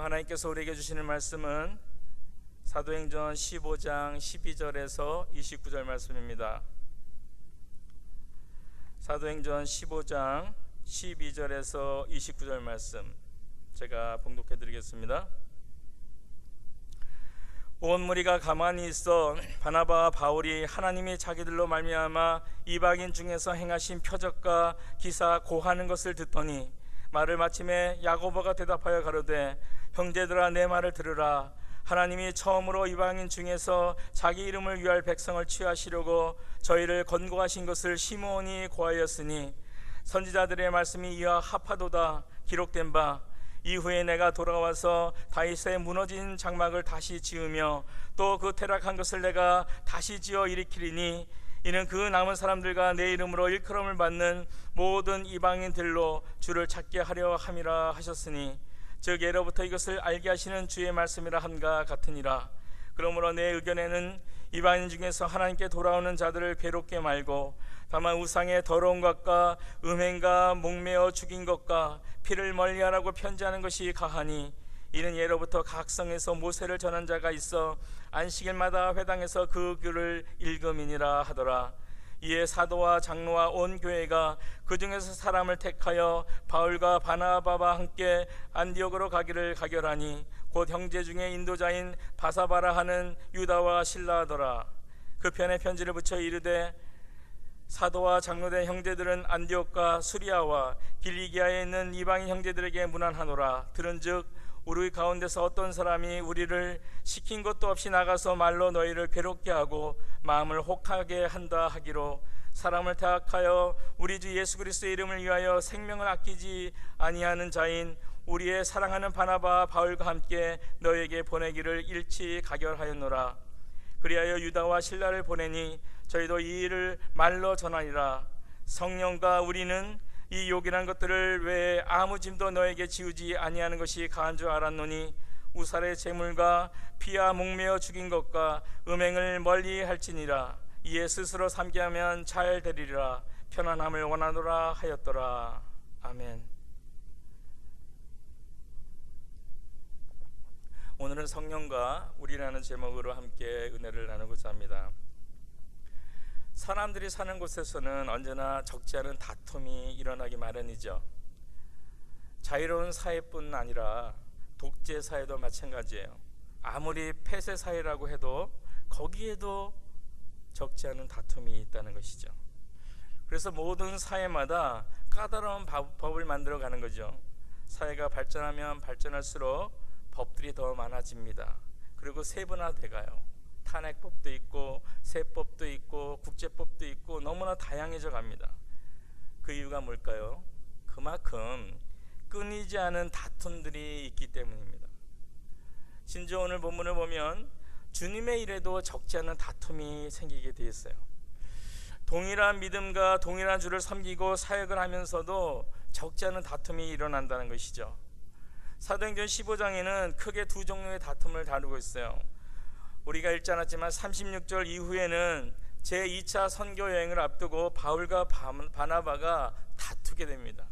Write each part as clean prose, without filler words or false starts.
하나님께서 우리에게 주시는 말씀은 사도행전 15장 12절에서 29절 말씀입니다. 사도행전 15장 12절에서 29절 말씀 제가 봉독해 드리겠습니다. 온 무리가 가만히 있어 바나바와 바울이 하나님이 자기들로 말미암아 이방인 중에서 행하신 표적과 기사 고하는 것을 듣더니 말을 마침에 야고보가 대답하여 가로되 형제들아 내 말을 들으라. 하나님이 처음으로 이방인 중에서 자기 이름을 위할 백성을 취하시려고 저희를 건고하신 것을 시므온이 고하였으니 선지자들의 말씀이 이와 합하도다. 기록된 바 이후에 내가 돌아와서 다윗의 무너진 장막을 다시 지으며 또 그 퇴락한 것을 내가 다시 지어 일으키리니 이는 그 남은 사람들과 내 이름으로 일컬음을 받는 모든 이방인들로 주를 찾게 하려 함이라 하셨으니 즉 예로부터 이것을 알게 하시는 주의 말씀이라 함과 같으니라. 그러므로 내 의견에는 이방인 중에서 하나님께 돌아오는 자들을 괴롭게 말고 다만 우상의 더러운 것과 음행과 목매어 죽인 것과 피를 멀리하라고 편지하는 것이 가하니 이는 예로부터 각 성에서 모세를 전한 자가 있어 안식일마다 회당에서 그 글을 읽음이니라 하더라. 이에 사도와 장로와 온 교회가 그 중에서 사람을 택하여 바울과 바나바와 함께 안디옥으로 가기를 가결하니 곧 형제 중에 인도자인 바사바라 하는 유다와 실라하더라. 그 편에 편지를 붙여 이르되 사도와 장로된 형제들은 안디옥과 수리아와 길리기아에 있는 이방인 형제들에게 문안하노라. 들은즉 우리 가운데서 어떤 사람이 우리를 시킨 것도 없이 나가서 말로 너희를 괴롭게 하고 마음을 혹하게 한다 하기로 사람을 택하여 우리 주 예수 그리스도의 이름을 위하여 생명을 아끼지 아니하는 자인 우리의 사랑하는 바나바와 바울과 함께 너희에게 보내기를 일치 가결하였노라. 그리하여 유다와 실라를 보내니 저희도 이 일을 말로 전하리라. 성령과 우리는 이 요긴한 것들을 외에 아무 짐도 너에게 지우지 아니하는 것이 가한 줄 알았노니 우살의 재물과 피와 목매어 죽인 것과 음행을 멀리 할지니라. 이에 스스로 삼게 하면 잘 되리라. 편안함을 원하노라 하였더라. 아멘. 오늘은 성령과 우리라는 제목으로 함께 은혜를 나누고자 합니다. 사람들이 사는 곳에서는 언제나 적지 않은 다툼이 일어나기 마련이죠. 자유로운 사회뿐 아니라 독재 사회도 마찬가지예요. 아무리 폐쇄 사회라고 해도 거기에도 적지 않은 다툼이 있다는 것이죠. 그래서 모든 사회마다 까다로운 법을 만들어 가는 거죠. 사회가 발전하면 발전할수록 법들이 더 많아집니다. 그리고 세분화돼 가요. 탄핵법도 있고 세법도 있고 국제법도 있고 너무나 다양해져 갑니다. 그 이유가 뭘까요? 그만큼 끊이지 않은 다툼들이 있기 때문입니다. 심지어 오늘 본문을 보면 주님의 일에도 적지 않은 다툼이 생기게 되어 있어요. 동일한 믿음과 동일한 주를 섬기고 사역을 하면서도 적지 않은 다툼이 일어난다는 것이죠. 사도행전 15장에는 크게 두 종류의 다툼을 다루고 있어요. 우리가 읽지 않았지만 36절 이후에는 제2차 선교 여행을 앞두고 바울과 바나바가 다투게 됩니다.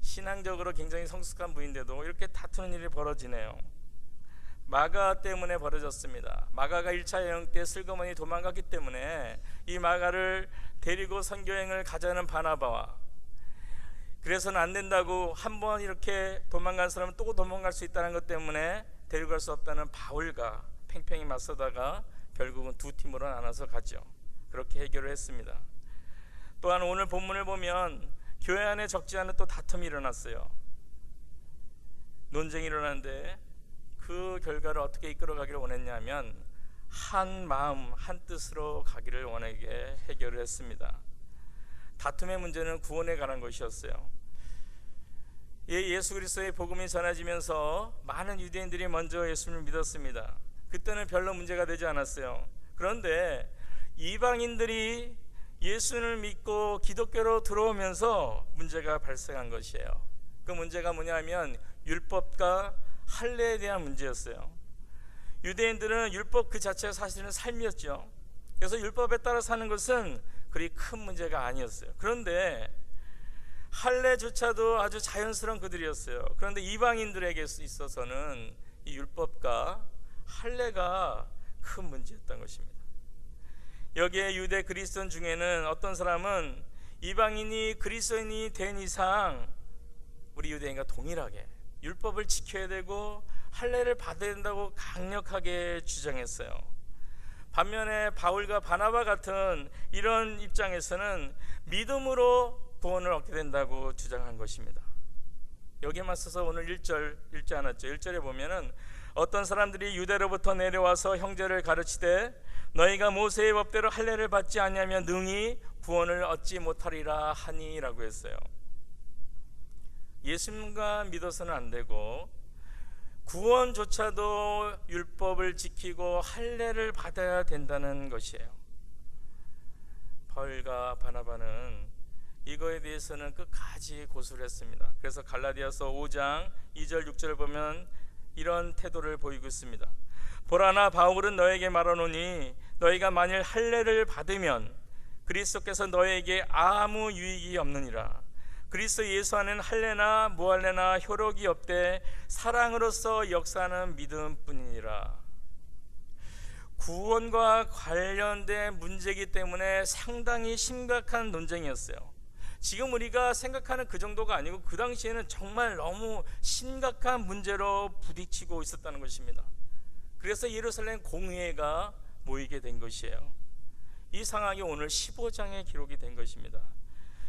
신앙적으로 굉장히 성숙한 부인데도 이렇게 다투는 일이 벌어지네요. 마가 때문에 벌어졌습니다. 마가가 1차 여행 때 슬그머니 도망갔기 때문에 이 마가를 데리고 선교여행을 가자는 바나바와 그래서는 안 된다고 한번 이렇게 도망간 사람은 또 도망갈 수 있다는 것 때문에 데리고 갈 수 없다는 바울과 팽팽히 맞서다가 결국은 두 팀으로 나눠서 가죠. 그렇게 해결을 했습니다. 또한 오늘 본문을 보면 교회 안에 적지 않은 또 다툼이 일어났어요. 논쟁이 일어났는데 그 결과를 어떻게 이끌어가기를 원했냐면 한 마음 한 뜻으로 가기를 원하게 해결을 했습니다. 다툼의 문제는 구원에 관한 것이었어요. 예수 그리스도의 복음이 전해지면서 많은 유대인들이 먼저 예수님을 믿었습니다. 그때는 별로 문제가 되지 않았어요. 그런데 이방인들이 예수를 믿고 기독교로 들어오면서 문제가 발생한 것이에요. 그 문제가 뭐냐면 율법과 할례에 대한 문제였어요. 유대인들은 율법 그 자체가 사실은 삶이었죠. 그래서 율법에 따라 사는 것은 그리 큰 문제가 아니었어요. 그런데 할례조차도 아주 자연스러운 그들이었어요. 그런데 이방인들에게 있어서는 이 율법과 할례가 큰 문제였던 것입니다. 여기에 유대 그리스도인 중에는 어떤 사람은 이방인이 그리스도인이 된 이상 우리 유대인과 동일하게 율법을 지켜야 되고 할례를 받아야 된다고 강력하게 주장했어요. 반면에 바울과 바나바 같은 이런 입장에서는 믿음으로 구원을 얻게 된다고 주장한 것입니다. 여기에 맞서서 오늘 1절 읽지 않았죠. 1절에 보면은 어떤 사람들이 유대로부터 내려와서 형제를 가르치되 너희가 모세의 법대로 할례를 받지 아니하면 능히 구원을 얻지 못하리라 하니라고 했어요. 예수님만 믿어서는 안 되고 구원조차도 율법을 지키고 할례를 받아야 된다는 것이에요. 바울과 바나바는 이거에 대해서는 끝까지 고수를 했습니다. 그래서 갈라디아서 5장 2절 6절을 보면 이런 태도를 보이고 있습니다. 보라, 나 바울은 너에게 말하노니 너희가 만일 할례를 받으면 그리스도께서 너에게 아무 유익이 없느니라. 그리스도 예수 안에는 할례나 무할례나 효력이 없되 사랑으로서 역사하는 믿음뿐이니라. 구원과 관련된 문제이기 때문에 상당히 심각한 논쟁이었어요. 지금 우리가 생각하는 그 정도가 아니고 그 당시에는 정말 너무 심각한 문제로 부딪히고 있었다는 것입니다. 그래서 예루살렘 공회가 모이게 된 것이에요. 이 상황이 오늘 15장에 기록이 된 것입니다.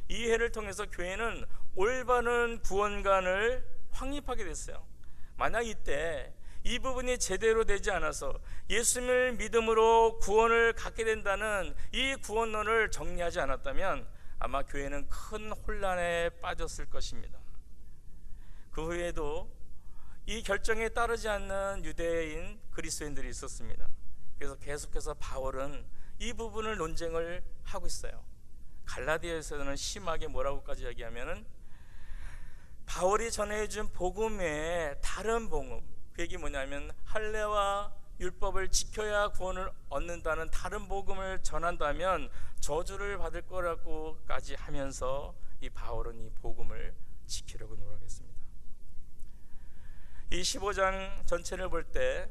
이 회를 통해서 교회는 올바른 구원관을 확립하게 됐어요. 만약 이때 이 부분이 제대로 되지 않아서 예수님을 믿음으로 구원을 갖게 된다는 이 구원론을 정리하지 않았다면 아마 교회는 큰 혼란에 빠졌을 것입니다. 그 후에도 이 결정에 따르지 않는 유대인 그리스도인들이 있었습니다. 그래서 계속해서 바울은 이 부분을 논쟁을 하고 있어요. 갈라디아에서는 심하게 뭐라고까지 얘기하면은 바울이 전해준 복음 외에 다른 복음, 그 얘기 뭐냐면 할례와 율법을 지켜야 구원을 얻는다는 다른 복음을 전한다면 저주를 받을 거라고까지 하면서 이 바울은 이 복음을 지키려고 노력했습니다. 이 15장 전체를 볼 때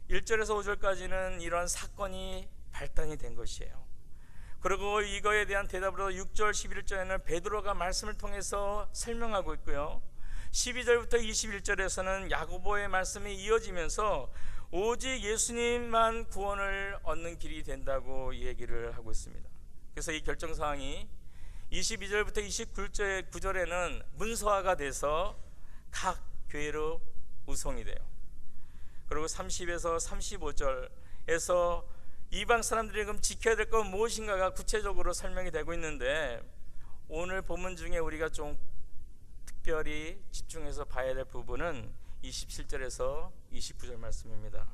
1절에서 5절까지는 이런 사건이 발단이 된 것이에요. 그리고 이거에 대한 대답으로 6절 11절에는 베드로가 말씀을 통해서 설명하고 있고요, 12절부터 21절에서는 야고보의 말씀이 이어지면서 오직 예수님만 구원을 얻는 길이 된다고 얘기를 하고 있습니다. 그래서 이 결정사항이 22절부터 29절에는 문서화가 돼서 각 교회로 우송이 돼요. 그리고 30에서 35절에서 이방 사람들이 그럼 지켜야 될 건 무엇인가가 구체적으로 설명이 되고 있는데, 오늘 본문 중에 우리가 좀 특별히 집중해서 봐야 될 부분은 27절에서 29절 말씀입니다.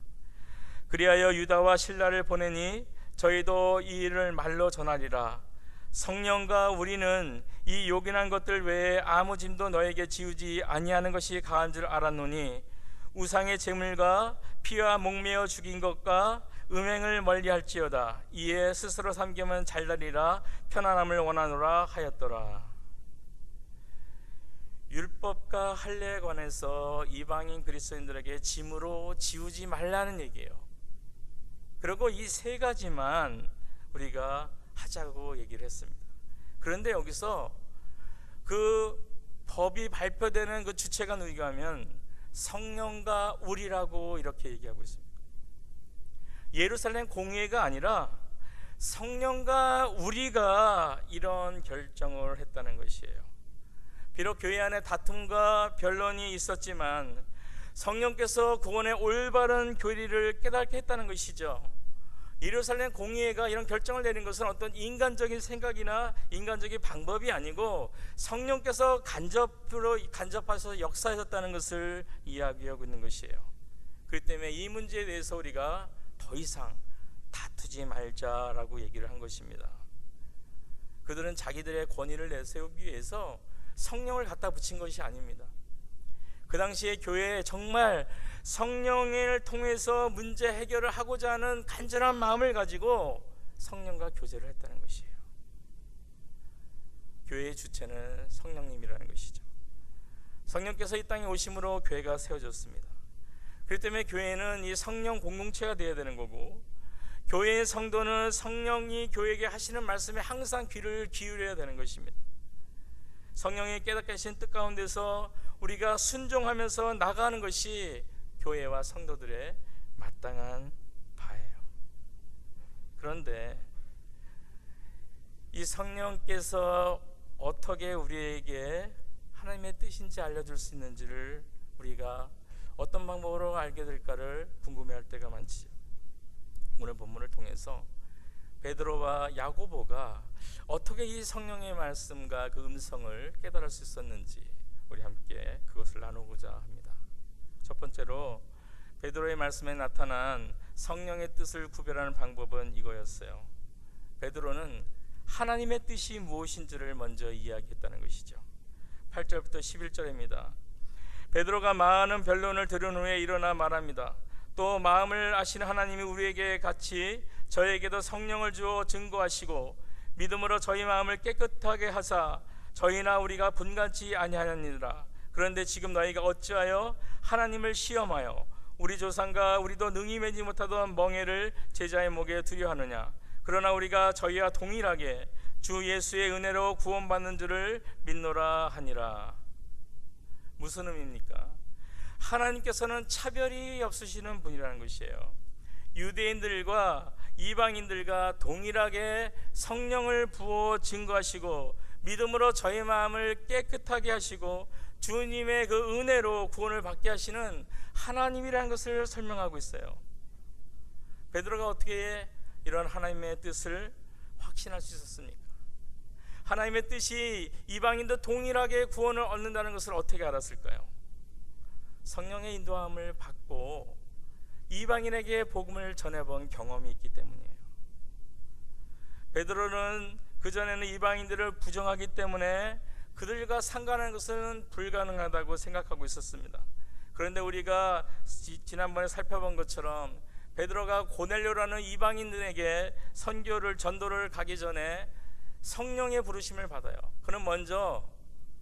그리하여 유다와 실라를 보내니 저희도 이 일을 말로 전하리라. 성령과 우리는 이 요긴한 것들 외에 아무 짐도 너에게 지우지 아니하는 것이 가한 줄 알았노니 우상의 제물과 피와 목매어 죽인 것과 음행을 멀리할지어다. 이에 스스로 삼기면 잘나리라. 편안함을 원하노라 하였더라. 율법과 할례에 관해서 이방인 그리스도인들에게 짐으로 지우지 말라는 얘기예요. 그리고 이 세 가지만 우리가 하자고 얘기를 했습니다. 그런데 여기서 그 법이 발표되는 그 주체가 누구가 하면 성령과 우리라고 이렇게 얘기하고 있습니다. 예루살렘 공회가 아니라 성령과 우리가 이런 결정을 했다는 것이에요. 비록 교회 안에 다툼과 변론이 있었지만 성령께서 구원의 올바른 교리를 깨닫게 했다는 것이죠. 예루살렘 공회가 이런 결정을 내린 것은 어떤 인간적인 생각이나 인간적인 방법이 아니고 성령께서 간접하셔서 역사하셨다는 것을 이야기하고 있는 것이에요. 그렇기 때문에 이 문제에 대해서 우리가 더 이상 다투지 말자라고 얘기를 한 것입니다. 그들은 자기들의 권위를 내세우기 위해서 성령을 갖다 붙인 것이 아닙니다. 그 당시에 교회에 정말 성령을 통해서 문제 해결을 하고자 하는 간절한 마음을 가지고 성령과 교제를 했다는 것이에요. 교회의 주체는 성령님이라는 것이죠. 성령께서 이 땅에 오심으로 교회가 세워졌습니다. 그렇기 때문에 교회는 이 성령 공동체가 되어야 되는 거고, 교회의 성도는 성령이 교회에게 하시는 말씀에 항상 귀를 기울여야 되는 것입니다. 성령의 깨닫게 하신 뜻 가운데서 우리가 순종하면서 나가는 것이 교회와 성도들의 마땅한 바예요. 그런데 이 성령께서 어떻게 우리에게 하나님의 뜻인지 알려줄 수 있는지를 우리가 어떤 방법으로 알게 될까를 궁금해할 때가 많지요. 오늘 본문을 통해서 베드로와 야고보가 어떻게 이 성령의 말씀과 그 음성을 깨달을 수 있었는지 우리 함께 그것을 나누고자 합니다. 첫 번째로 베드로의 말씀에 나타난 성령의 뜻을 구별하는 방법은 이거였어요. 베드로는 하나님의 뜻이 무엇인지를 먼저 이야기했다는 것이죠. 8절부터 11절입니다. 베드로가 많은 변론을 들은 후에 일어나 말합니다. 또 마음을 아시는 하나님이 우리에게 같이 저에게도 성령을 주어 증거하시고 믿음으로 저희 마음을 깨끗하게 하사 저희나 우리가 분간치 아니하였느니라. 그런데 지금 너희가 어찌하여 하나님을 시험하여 우리 조상과 우리도 능히 매지 못하던 멍에를 제자의 목에 두려 하느냐. 그러나 우리가 저희와 동일하게 주 예수의 은혜로 구원받는 줄을 믿노라 하니라. 무슨 의미입니까? 하나님께서는 차별이 없으시는 분이라는 것이에요. 유대인들과 이방인들과 동일하게 성령을 부어 증거하시고 믿음으로 저희 마음을 깨끗하게 하시고 주님의 그 은혜로 구원을 받게 하시는 하나님이라는 것을 설명하고 있어요. 베드로가 어떻게 이런 하나님의 뜻을 확신할 수 있었습니까? 하나님의 뜻이 이방인도 동일하게 구원을 얻는다는 것을 어떻게 알았을까요? 성령의 인도함을 받고 이방인에게 복음을 전해본 경험이 있기 때문이에요. 베드로는 그전에는 이방인들을 부정하기 때문에 그들과 상관하는 것은 불가능하다고 생각하고 있었습니다. 그런데 우리가 지난번에 살펴본 것처럼 베드로가 고넬료라는 이방인들에게 선교를 전도를 가기 전에 성령의 부르심을 받아요. 그는 먼저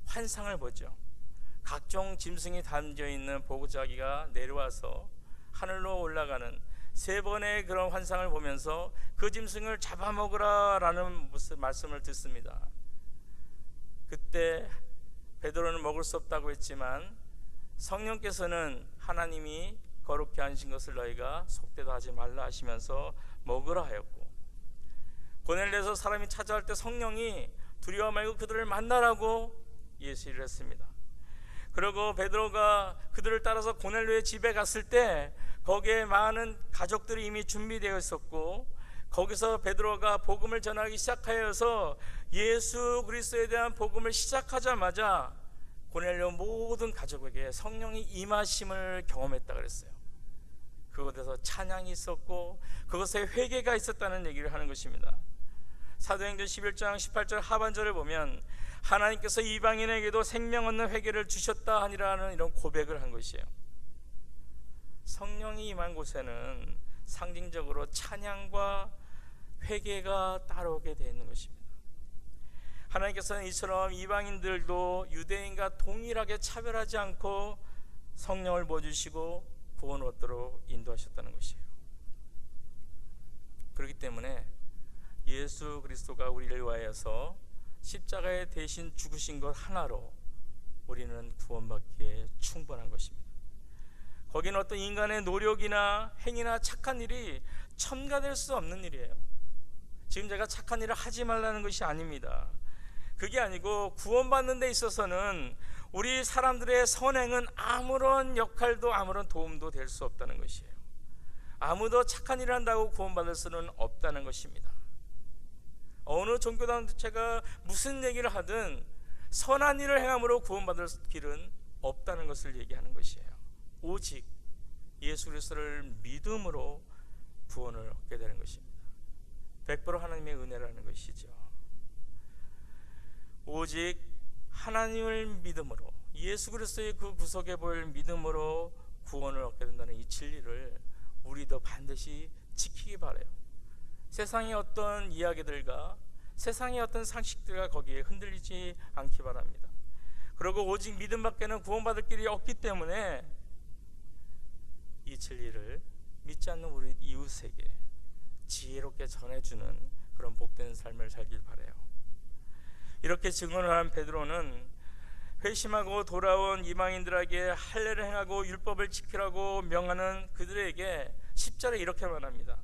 환상을 보죠. 각종 짐승이 담겨있는 보자기가 내려와서 하늘로 올라가는 3번의 그런 환상을 보면서 그 짐승을 잡아먹으라 라는 말씀을 듣습니다. 그때 베드로는 먹을 수 없다고 했지만 성령께서는 하나님이 거룩히 하신 것을 너희가 속되다 하지 말라 하시면서 먹으라 하였고, 고넬료에서 사람이 찾아올 때 성령이 두려워 말고 그들을 만나라고 예시를 했습니다. 그리고 베드로가 그들을 따라서 고넬료의 집에 갔을 때 거기에 많은 가족들이 이미 준비되어 있었고, 거기서 베드로가 복음을 전하기 시작하여서 예수 그리스도에 대한 복음을 시작하자마자 고넬료 모든 가족에게 성령이 임하심을 경험했다 그랬어요. 그곳에서 찬양이 있었고 그것에 회개가 있었다는 얘기를 하는 것입니다. 사도행전 11장 18절 하반절을 보면 하나님께서 이방인에게도 생명 얻는 회개를 주셨다 하니라는 이런 고백을 한 것이에요. 성령이 임한 곳에는 상징적으로 찬양과 회개가 따라오게 되어 있는 것입니다. 하나님께서는 이처럼 이방인들도 유대인과 동일하게 차별하지 않고 성령을 부어주시고 구원을 얻도록 인도하셨다는 것이에요. 그렇기 때문에 예수 그리스도가 우리를 위하여서 십자가에 대신 죽으신 것 하나로 우리는 구원받기에 충분한 것입니다. 거기는 어떤 인간의 노력이나 행위나 착한 일이 첨가될 수 없는 일이에요. 지금 제가 착한 일을 하지 말라는 것이 아닙니다. 그게 아니고 구원받는 데 있어서는 우리 사람들의 선행은 아무런 역할도 아무런 도움도 될 수 없다는 것이에요. 아무도 착한 일을 한다고 구원받을 수는 없다는 것입니다. 어느 종교단체가 무슨 얘기를 하든 선한 일을 행함으로 구원받을 길은 없다는 것을 얘기하는 것이에요. 오직 예수 그리스도를 믿음으로 구원을 얻게 되는 것입니다. 100% 하나님의 은혜라는 것이죠. 오직 하나님을 믿음으로, 예수 그리스도의 그 구속에 보일 믿음으로 구원을 얻게 된다는 이 진리를 우리도 반드시 지키기 바라요. 세상의 어떤 이야기들과 세상의 어떤 상식들과 거기에 흔들리지 않기 바랍니다. 그리고 오직 믿음밖에는 구원받을 길이 없기 때문에 이 진리를 믿지 않는 우리 이웃에게 지혜롭게 전해주는 그런 복된 삶을 살길 바라요. 이렇게 증언을 한 베드로는 회심하고 돌아온 이방인들에게 할례를 행하고 율법을 지키라고 명하는 그들에게 10절에 이렇게 말합니다.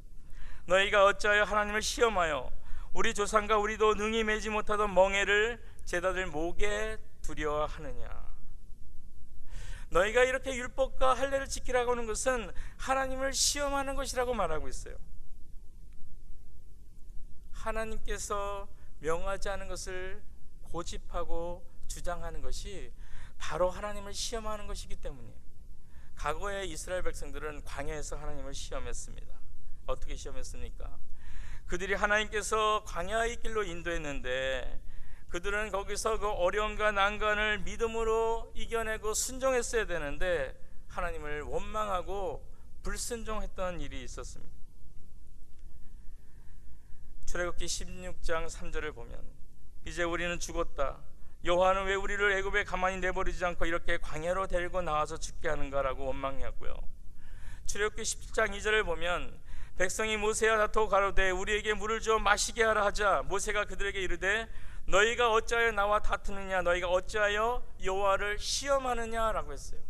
너희가 어찌하여 하나님을 시험하여 우리 조상과 우리도 능히 매지 못하던 멍에를 제자들 목에 두려워하느냐. 너희가 이렇게 율법과 할례를 지키라고 하는 것은 하나님을 시험하는 것이라고 말하고 있어요. 하나님께서 명하지 않은 것을 고집하고 주장하는 것이 바로 하나님을 시험하는 것이기 때문이에요. 과거에 이스라엘 백성들은 광야에서 하나님을 시험했습니다. 어떻게 시험했습니까? 그들이 하나님께서 광야의 길로 인도했는데 그들은 거기서 그 어려움과 난관을 믿음으로 이겨내고 순종했어야 되는데 하나님을 원망하고 불순종했던 일이 있었습니다. 출애굽기 16장 3절을 보면 이제 우리는 죽었다. 여호와는 왜 우리를 애굽에 가만히 내버리지 않고 이렇게 광야로 데리고 나와서 죽게 하는가라고 원망했고요. 출애굽기 17장 2절을 보면 백성이 모세와 다투어 가로되 우리에게 물을 주어 마시게 하라 하자 모세가 그들에게 이르되 너희가 어찌하여 나와 다투느냐 너희가 어찌하여 여호와를 시험하느냐라고 했어요.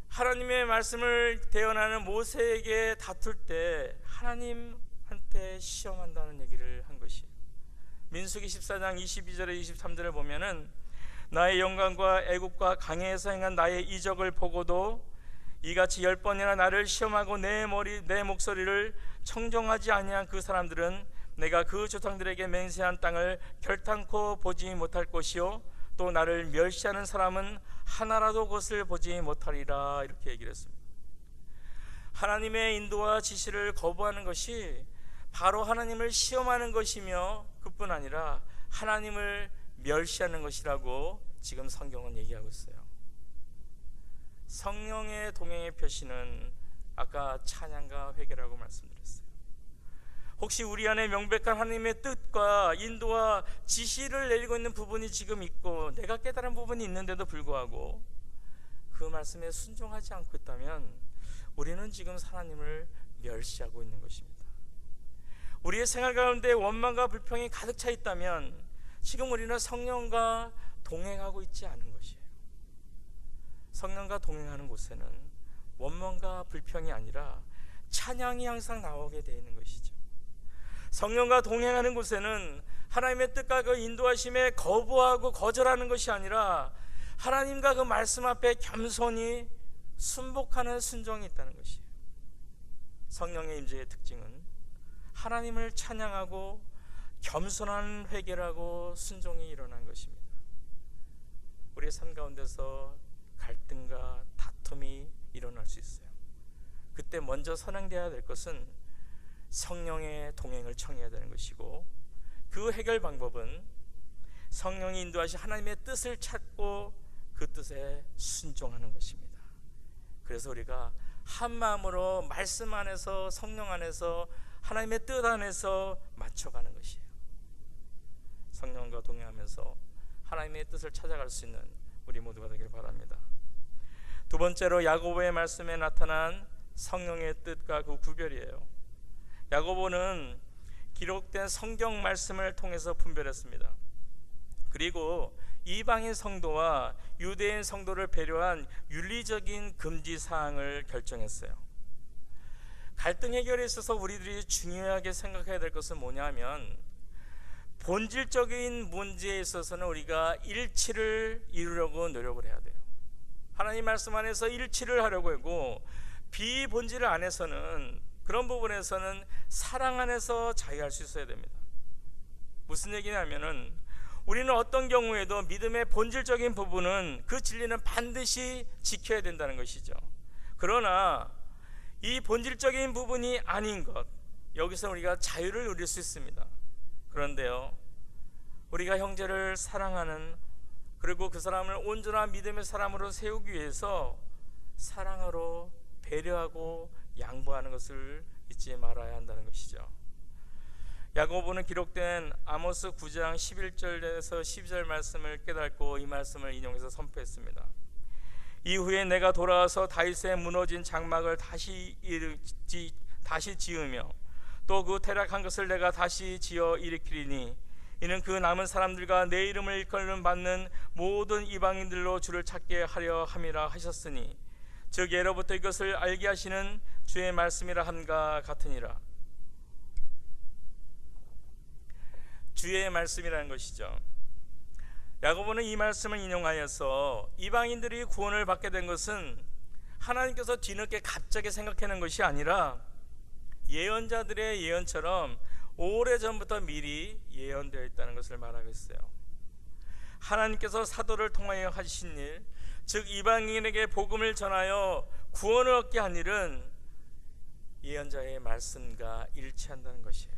하나님의 말씀을 대언하는 모세에게 다툴 때 하나님한테 시험한다는 얘기를 한 것이에요. 민수기 14장 22절에 23절을 보면은 나의 영광과 애국과 강해에서 행한 나의 이적을 보고도 이같이 10번이나 나를 시험하고 내 목소리를 청정하지 아니한 그 사람들은 내가 그 조상들에게 맹세한 땅을 결탄코 보지 못할 것이요 또 나를 멸시하는 사람은 하나라도 그것을 보지 못하리라 이렇게 얘기를 했습니다. 하나님의 인도와 지시를 거부하는 것이 바로 하나님을 시험하는 것이며 그뿐 아니라 하나님을 멸시하는 것이라고 지금 성경은 얘기하고 있어요. 성령의 동행의 표시는 아까 찬양과 회개라고 말씀드렸어요. 혹시 우리 안에 명백한 하나님의 뜻과 인도와 지시를 내리고 있는 부분이 지금 있고 내가 깨달은 부분이 있는데도 불구하고 그 말씀에 순종하지 않고 있다면 우리는 지금 하나님을 멸시하고 있는 것입니다. 우리의 생활 가운데 원망과 불평이 가득 차 있다면 지금 우리는 성령과 동행하고 있지 않은 것이에요. 성령과 동행하는 곳에는 원망과 불평이 아니라 찬양이 항상 나오게 되어 있는 것이죠. 성령과 동행하는 곳에는 하나님의 뜻과 그 인도하심에 거부하고 거절하는 것이 아니라 하나님과 그 말씀 앞에 겸손히 순복하는 순종이 있다는 것이에요. 성령의 임재의 특징은 하나님을 찬양하고 겸손한 회개라고 순종이 일어난 것입니다. 우리의 삶 가운데서 갈등과 다툼이 일어날 수 있어요. 그때 먼저 선행되어야 될 것은 성령의 동행을 청해야 되는 것이고 그 해결 방법은 성령이 인도하신 하나님의 뜻을 찾고 그 뜻에 순종하는 것입니다. 그래서 우리가 한 마음으로 말씀 안에서 성령 안에서 하나님의 뜻 안에서 맞춰가는 것이에요. 성령과 동행하면서 하나님의 뜻을 찾아갈 수 있는 우리 모두가 되길 바랍니다. 두 번째로 야고보의 말씀에 나타난 성령의 뜻과 그 구별이에요. 야고보는 기록된 성경 말씀을 통해서 분별했습니다. 그리고 이방인 성도와 유대인 성도를 배려한 윤리적인 금지 사항을 결정했어요. 갈등 해결에 있어서 우리들이 중요하게 생각해야 될 것은 뭐냐면 본질적인 문제에 있어서는 우리가 일치를 이루려고 노력을 해야 돼요. 하나님 말씀 안에서 일치를 하려고 하고 비본질 안에서는 그런 부분에서는 사랑 안에서 자유할 수 있어야 됩니다. 무슨 얘기냐면은 우리는 어떤 경우에도 믿음의 본질적인 부분은 그 진리는 반드시 지켜야 된다는 것이죠. 그러나 이 본질적인 부분이 아닌 것, 여기서 우리가 자유를 누릴 수 있습니다. 그런데요, 우리가 형제를 사랑하는, 그리고 그 사람을 온전한 믿음의 사람으로 세우기 위해서 사랑으로 배려하고 양보하는 것을 잊지 말아야 한다는 것이죠. 야고보는 기록된 아모스 9장 11절에서 12절 말씀을 깨닫고 이 말씀을 인용해서 선포했습니다. 이후에 내가 돌아와서 다윗의 무너진 장막을 다시 지으며 또 그 퇴락한 것을 내가 다시 지어 일으키리니 이는 그 남은 사람들과 내 이름을 일컬음 받는 모든 이방인들로 주를 찾게 하려 함이라 하셨으니 즉 예로부터 이것을 알게 하시는 주의 말씀이라 함과 같으니라. 주의 말씀이라는 것이죠. 야고보는 이 말씀을 인용하여서 이방인들이 구원을 받게 된 것은 하나님께서 뒤늦게 갑자기 생각해낸 것이 아니라 예언자들의 예언처럼 오래전부터 미리 예언되어 있다는 것을 말하고 있어요. 하나님께서 사도를 통하여 하신 일, 즉 이방인에게 복음을 전하여 구원을 얻게 한 일은 예언자의 말씀과 일치한다는 것이에요.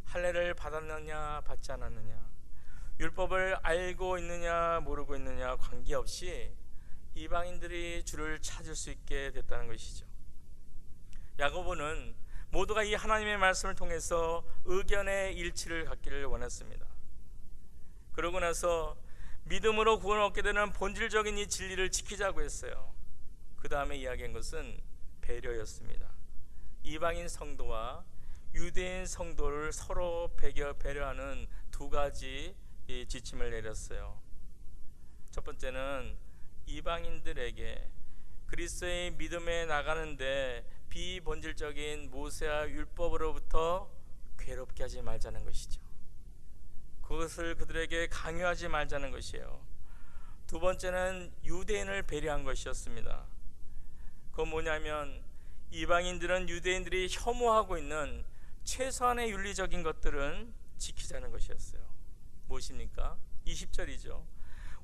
할례를 받았느냐 받지 않았느냐, 율법을 알고 있느냐 모르고 있느냐 관계없이 이방인들이 주를 찾을 수 있게 됐다는 것이죠. 야고보는 모두가 이 하나님의 말씀을 통해서 의견의 일치를 갖기를 원했습니다. 그러고 나서 믿음으로 구원을 얻게 되는 본질적인 이 진리를 지키자고 했어요. 그 다음에 이야기한 것은 배려였습니다. 이방인 성도와 유대인 성도를 서로 배려하는 두 가지 지침을 내렸어요. 첫 번째는 이방인들에게 그리스도의 믿음에 나가는데 비본질적인 모세와 율법으로부터 괴롭게 하지 말자는 것이죠. 그것을 그들에게 강요하지 말자는 것이에요. 두 번째는 유대인을 배려한 것이었습니다. 그건 뭐냐면 이방인들은 유대인들이 혐오하고 있는 최소한의 윤리적인 것들은 지키자는 것이었어요. 무엇입니까? 20절이죠.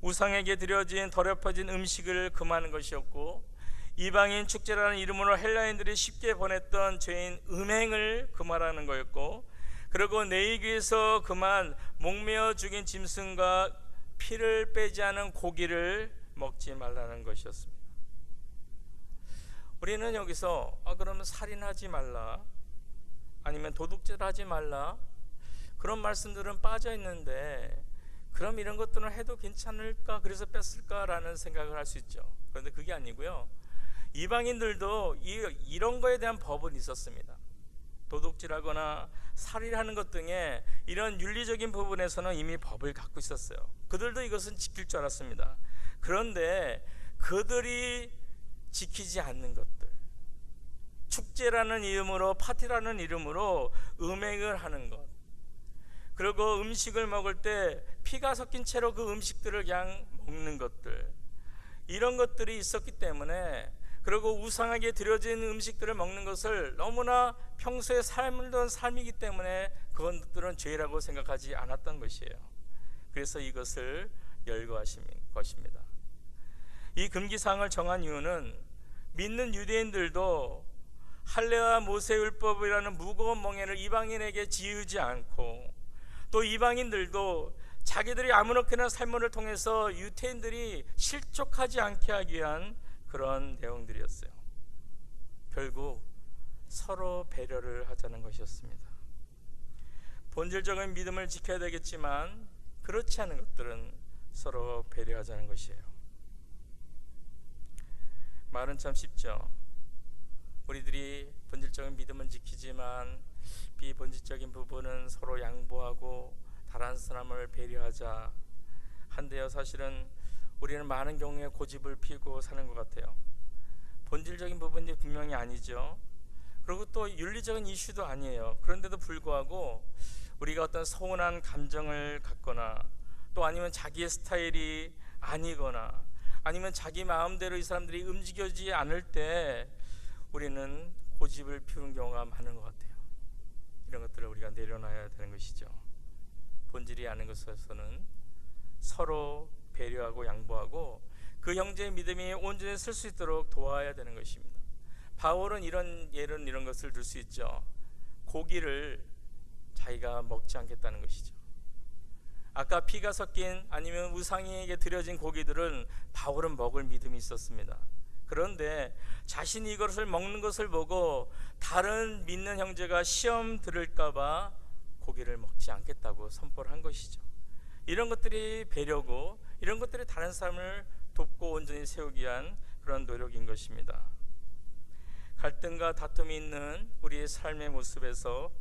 우상에게 드려진 더럽혀진 음식을 금하는 것이었고, 이방인 축제라는 이름으로 헬라인들이 쉽게 보냈던 죄인 음행을 금하라는 거였고, 그리고 내이귀에서 그만 목매어 죽인 짐승과 피를 빼지 않은 고기를 먹지 말라는 것이었습니다. 우리는 여기서 그러면 살인하지 말라, 아니면 도둑질 하지 말라, 그런 말씀들은 빠져 있는데 그럼 이런 것들은 해도 괜찮을까, 그래서 뺐을까라는 생각을 할 수 있죠. 그런데 그게 아니고요, 이방인들도 이런 거에 대한 법은 있었습니다. 도둑질하거나 살인하는 것 등의 이런 윤리적인 부분에서는 이미 법을 갖고 있었어요. 그들도 이것은 지킬 줄 알았습니다. 그런데 그들이 지키지 않는 것들, 축제라는 이름으로, 파티라는 이름으로 음행을 하는 것, 그리고 음식을 먹을 때 피가 섞인 채로 그 음식들을 그냥 먹는 것들, 이런 것들이 있었기 때문에, 그리고 우상에게 드려진 음식들을 먹는 것을 너무나 평소에 살던 삶이기 때문에 그것들은 죄라고 생각하지 않았던 것이에요. 그래서 이것을 열거하신 것입니다. 이 금기사항을 정한 이유는 믿는 유대인들도 할례와 모세율법이라는 무거운 멍에를 이방인에게 지우지 않고, 또 이방인들도 자기들이 아무렇게나 삶을 통해서 유대인들이 실족하지 않게 하기 위한 그런 내용들이었어요. 결국 서로 배려를 하자는 것이었습니다. 본질적인 믿음을 지켜야 되겠지만 그렇지 않은 것들은 서로 배려하자는 것이에요. 말은 참 쉽죠. 우리들이 본질적인 믿음은 지키지만 비본질적인 부분은 서로 양보하고 다른 사람을 배려하자 한데요, 사실은 우리는 많은 경우에 고집을 피우고 사는 것 같아요. 본질적인 부분이 분명히 아니죠. 그리고 또 윤리적인 이슈도 아니에요. 그런데도 불구하고 우리가 어떤 서운한 감정을 갖거나, 또 아니면 자기의 스타일이 아니거나, 아니면 자기 마음대로 이 사람들이 움직여지지 않을 때 우리는 고집을 피우는 경우가 많은 것 같아요. 이런 것들을 우리가 내려놔야 되는 것이죠. 본질이 아닌 것에서는 서로 배려하고 양보하고 그 형제의 믿음이 온전히 쓸 수 있도록 도와야 되는 것입니다. 바울은 이런 것을 들 수 있죠. 고기를 자기가 먹지 않겠다는 것이죠. 아까 피가 섞인 아니면 우상에게 드려진 고기들은 바울은 먹을 믿음이 있었습니다. 그런데 자신이 이것을 먹는 것을 보고 다른 믿는 형제가 시험 들을까 봐 고기를 먹지 않겠다고 선포를 한 것이죠. 이런 것들이 배려고, 이런 것들이 다른 사람을 돕고 온전히 세우기 위한 그런 노력인 것입니다. 갈등과 다툼이 있는 우리의 삶의 모습에서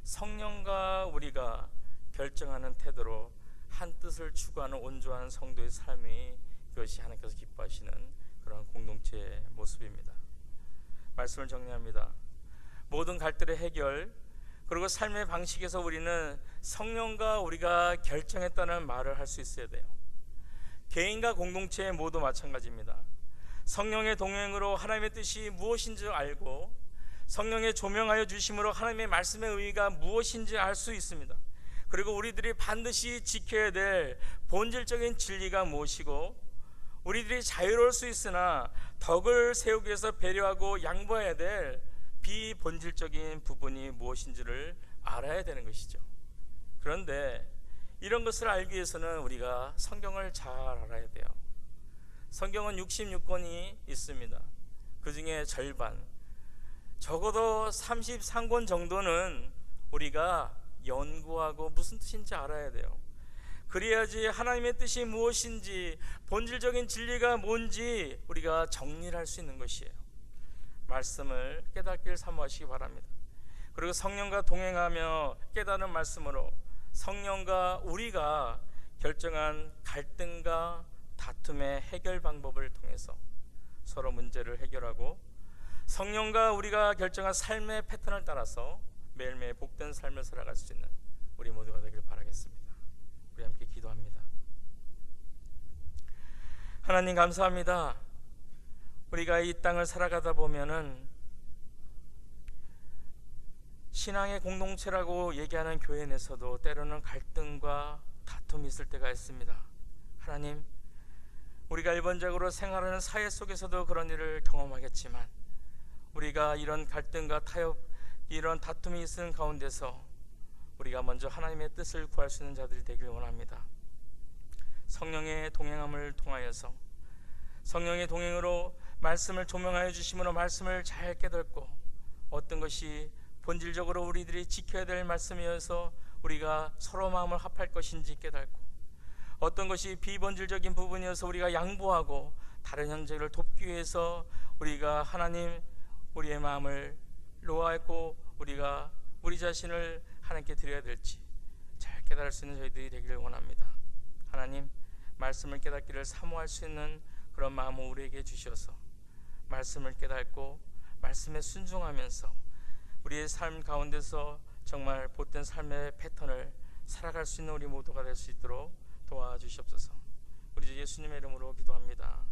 성령과 우리가 결정하는 태도로 한 뜻을 추구하는 온전한 성도의 삶이, 그것이 하나님께서 기뻐하시는 그런 공동체의 모습입니다. 말씀을 정리합니다. 모든 갈등의 해결, 그리고 삶의 방식에서 우리는 성령과 우리가 결정했다는 말을 할 수 있어야 돼요. 개인과 공동체 모두 마찬가지입니다. 성령의 동행으로 하나님의 뜻이 무엇인지 알고, 성령의 조명하여 주심으로 하나님의 말씀의 의의가 무엇인지 알 수 있습니다. 그리고 우리들이 반드시 지켜야 될 본질적인 진리가 무엇이고, 우리들이 자유로울 수 있으나 덕을 세우기 위해서 배려하고 양보해야 될 비본질적인 부분이 무엇인지를 알아야 되는 것이죠. 그런데 이런 것을 알기 위해서는 우리가 성경을 잘 알아야 돼요. 성경은 66권이 있습니다. 그 중에 절반, 적어도 33권 정도는 우리가 연구하고 무슨 뜻인지 알아야 돼요. 그래야지 하나님의 뜻이 무엇인지, 본질적인 진리가 뭔지 우리가 정리를 할 수 있는 것이에요. 말씀을 깨닫기를 사모하시기 바랍니다. 그리고 성령과 동행하며 깨닫는 말씀으로 성령과 우리가 결정한 갈등과 다툼의 해결 방법을 통해서 서로 문제를 해결하고, 성령과 우리가 결정한 삶의 패턴을 따라서 매일매일 복된 삶을 살아갈 수 있는 우리 모두가 되길 바라겠습니다. 우리 함께 기도합니다. 하나님 감사합니다. 우리가 이 땅을 살아가다 보면은 신앙의 공동체라고 얘기하는 교회 내에서도 때로는 갈등과 다툼이 있을 때가 있습니다. 하나님, 우리가 일반적으로 생활하는 사회 속에서도 그런 일을 경험하겠지만, 우리가 이런 갈등과 타협, 이런 다툼이 있는 가운데서 우리가 먼저 하나님의 뜻을 구할 수 있는 자들이 되길 원합니다. 성령의 동행함을 통하여서, 성령의 동행으로 말씀을 조명하여 주심으로 말씀을 잘 깨닫고, 어떤 것이 본질적으로 우리들이 지켜야 될 말씀이어서 우리가 서로 마음을 합할 것인지 깨닫고, 어떤 것이 비본질적인 부분이어서 우리가 양보하고 다른 형제를 돕기 위해서 우리가 하나님, 우리의 마음을 놓아있고 우리가 우리 자신을 하나님께 드려야 될지 잘 깨달을 수 있는 저희들이 되기를 원합니다. 하나님, 말씀을 깨닫기를 사모할 수 있는 그런 마음을 우리에게 주셔서 말씀을 깨닫고 말씀에 순종하면서 우리의 삶 가운데서 정말 복된 삶의 패턴을 살아갈 수 있는 우리 모두가 될 수 있도록 도와주시옵소서. 우리 주 예수님의 이름으로 기도합니다.